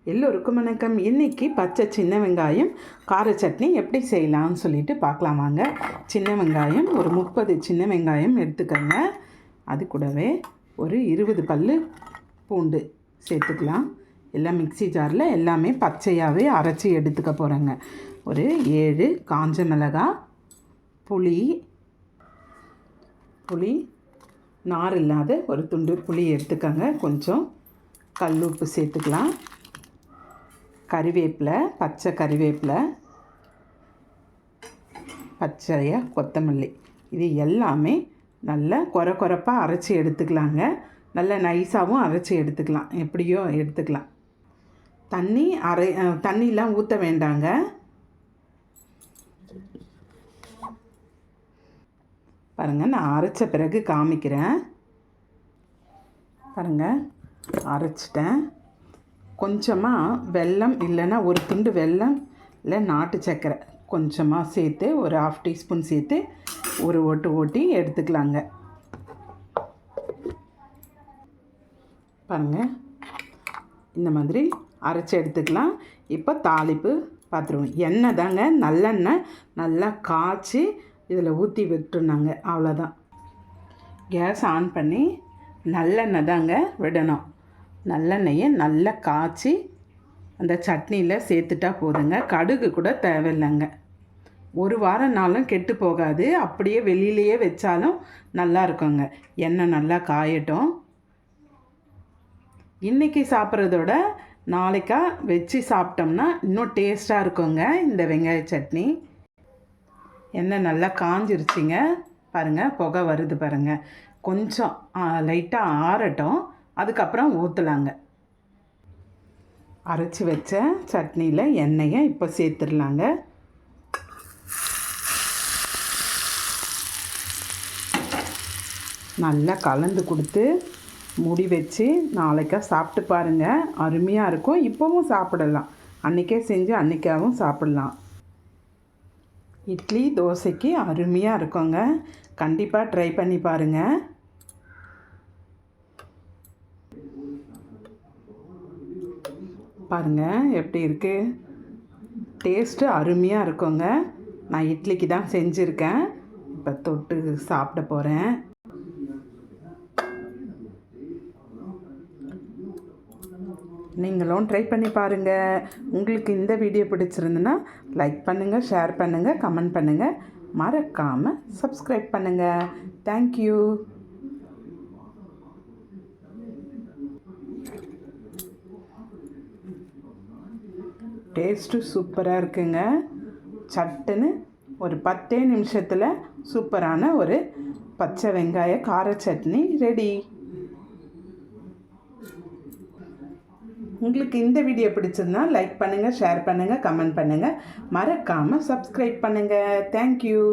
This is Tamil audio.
எல்லோருக்கும் வணக்கம். இன்றைக்கி பச்சை சின்ன வெங்காயம் கார சட்னி எப்படி செய்யலாம்னு சொல்லிட்டு பார்க்கலாம் வாங்க. சின்ன வெங்காயம் ஒரு 30 சின்ன வெங்காயம் எடுத்துக்கோங்க. அது கூடவே ஒரு 20 பல் பூண்டு சேர்த்துக்கலாம். எல்லாம் மிக்சி ஜாரில் எல்லாமே பச்சையாகவே அரைச்சி எடுத்துக்க போகிறேங்க. ஒரு 7 காஞ்ச மிளகாய், புளி நார் இல்லாத ஒரு துண்டு புளி எடுத்துக்கோங்க. கொஞ்சம் கல் உப்பு சேர்த்துக்கலாம். கறிவேப்பிலை, பச்சை கறிவேப்பிலை, பச்சையாக கொத்தமல்லி, இது எல்லாமே நல்லா கொரப்பாக அரைச்சி எடுத்துக்கலாங்க. நல்லா நைஸாகவும் அரைச்சி எடுத்துக்கலாம், எப்படியோ எடுத்துக்கலாம். தண்ணிலாம் ஊற்ற வேண்டாங்க. பாருங்கள், நான் அரைச்ச பிறகு காமிக்கிறேன். பாருங்கள், அரைச்சிட்டேன். கொஞ்சமாக வெல்லம் இல்லைன்னா ஒரு துண்டு வெல்லம் இல்லை நாட்டு சர்க்கரை கொஞ்சமாக சேர்த்து ஒரு 1/2 டீஸ்பூன் சேர்த்து ஒரு ஓட்டி எடுத்துக்கலாங்க. பாருங்கள், இந்த மாதிரி அரைச்சி எடுத்துக்கலாம். இப்போ தாளிப்பு பார்த்துருவோம். எண்ணெய் தாங்க, நல்லெண்ணெய் நல்லா காய்ச்சி இதில் ஊற்றி விட்டுருந்தாங்க, அவ்வளோதான். கேஸ் ஆன் பண்ணி நல்லெண்ணெய் தாங்க விடணும். நல்லெண்ணெயை நல்லா காய்ச்சி அந்த சட்னியில் சேர்த்துட்டா போதுங்க. கடுகு கூட தேவையில்லைங்க. ஒரு வாரம் நாளும் கெட்டு போகாது. அப்படியே வெளியிலையே வச்சாலும் நல்லா இருக்குங்க. எண்ணெய் நல்லா காயட்டும். இன்றைக்கி சாப்பிட்றதோட நாளைக்கா வச்சு சாப்பிட்டோம்னா இன்னும் டேஸ்ட்டாக இருக்குங்க இந்த வெங்காய சட்னி. எண்ணெய் நல்லா காஞ்சிருச்சிங்க. பாருங்கள், புகை வருது பாருங்கள். கொஞ்சம் லைட்டாக ஆறட்டும், அதுக்கப்புறம் ஊற்றலாங்க. அரைச்சி வச்ச சட்னியில் எண்ணெயை இப்போ சேர்த்துடலாங்க. நல்லா கலந்து கொடுத்து மூடி வச்சு நாளைக்கா சாப்பிட்டு பாருங்கள், அருமையாக இருக்கும். இப்போவும் சாப்பிடலாம், அன்றைக்கே செஞ்சு அன்றைக்காவும் சாப்பிட்லாம். இட்லி தோசைக்கு அருமையாக இருக்குங்க. கண்டிப்பாக ட்ரை பண்ணி பாருங்கள். பாருங்கள் எப்படி இருக்குது, டேஸ்ட்டு அருமையாக இருக்குங்க. நான் இட்லிக்கு தான் செஞ்சுருக்கேன். இப்போ தொட்டு சாப்பிட போகிறேன். நீங்களும் ட்ரை பண்ணி பாருங்கள். உங்களுக்கு இந்த வீடியோ பிடிச்சிருந்துன்னா லைக் பண்ணுங்கள், ஷேர் பண்ணுங்கள், கமெண்ட் பண்ணுங்கள். மறக்காமல் சப்ஸ்கிரைப் பண்ணுங்கள். தேங்க்யூ. டேஸ்ட்டு சூப்பராக இருக்குங்க. சட்டுன்னு ஒரு 10 நிமிஷத்தில் சூப்பரான ஒரு பச்சை வெங்காய கார சட்னி ரெடி. உங்களுக்கு இந்த வீடியோ பிடிச்சிருந்தா லைக் பண்ணுங்கள், ஷேர் பண்ணுங்கள், கமெண்ட் பண்ணுங்கள். மறக்காமல் சப்ஸ்கிரைப் பண்ணுங்கள். தேங்க்யூ.